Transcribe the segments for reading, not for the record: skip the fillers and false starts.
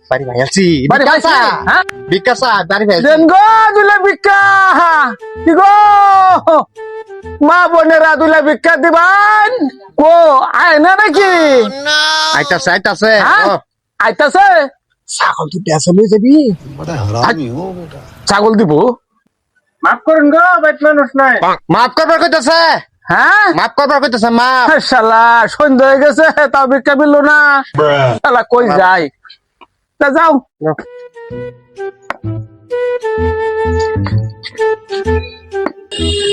বাড়ি ভাই আছি বিকাশা বাড়ি ভাই গো দুলে ভিক্ষা কি গো মা বোনেরা দুলে ভিক্ষা দিবান কো আয় না নাকি আইতাছে আইতাছে আইতাছে ছাগল দুটো আসলে যাবি ছাগল দিব মাফ করুন গো বেট মানুষ নাই মাফ করবার কইতাছে হ্যাঁ মাফ করবার কইতাছে মাফ শালা সন্ধ্যা হয়ে গেছে তাও ভিক্ষা মিলল না শালা কই যাই তা যাও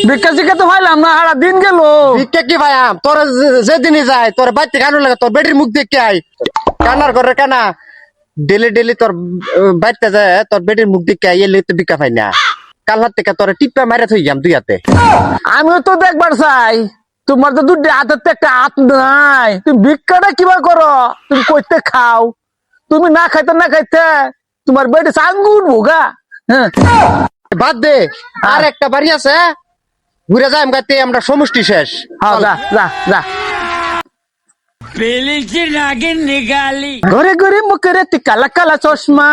ভিক্ষা শিক্ষা তো ভাইলাম না সারা দিন গেল ভিক্ষা কি ভাই তোর যেদিনই যায় তোর বাড়িতে কানুন লাগে তোর বেটির মুখ দেখে আই কান্নার করে কানা ডেলি ডেলি তোর বাড়িতে যায় তোর বেটির মুখ দেখে আই এলে তো ভিক্ষা পাই না কাল হাত থেকে তোর টিপা মারা থই যাম তুই হাতে আমিও তো দেখবার চাই তোমার তো দুটি হাতের একটা হাত নাই তুমি ভিক্ষাটা কিবা করো তুমি কইতে খাও তুমি না খাইতে না খাইতে তোমার বেটে চাঙ্গু উঠবো গা হ্যাঁ বাদ দে আর একটা বাড়ি আছে ঘুরে যাই গাইতে আমরা সমষ্টি শেষ হ্যাঁ যা যা যা ঘরে ঘরে মুখে কালা কালা চশমা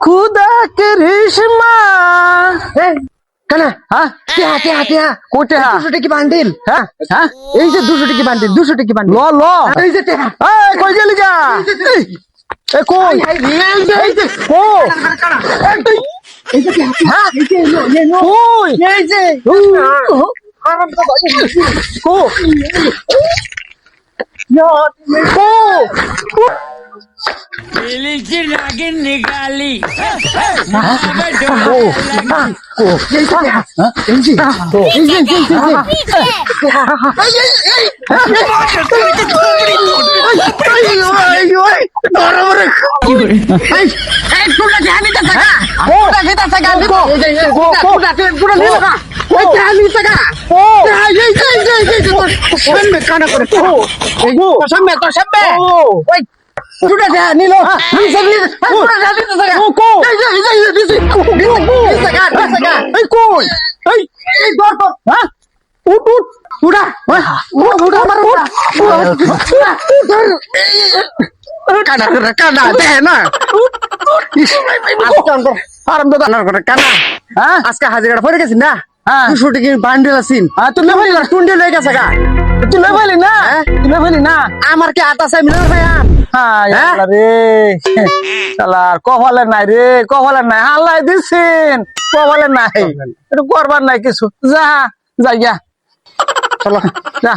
খুদা কে রেশমা কানা হ্যাঁ টিয়া টিয়া টিয়া কোটে হ্যাঁ 200 টাকা বান্ডিল হ্যাঁ হ্যাঁ এই যে 200 টাকা বান্ডিল 200 টাকা বান্ডিল ল ল এই যে টিয়া এই কই গেলি গা এ কই এই যে কো এই যে টিয়া হ্যাঁ এই যে কই এই যে কো কো আজকে হাজিরা পড়ে গেছি না হ্যাঁ 200 টাকা বান্ডিল আছিন তুই লেভালি না টুন্ডি লয়ে গেছে গা তুই লেভালি না তুই লেভালি না আমার কি আটা চাই মিলার ভাই রে শালার কপালে নাই রে কপালে নাই আল্লাহ দিছেন কপালে নাই একটু করবার নাই কিছু যা যা চলো যা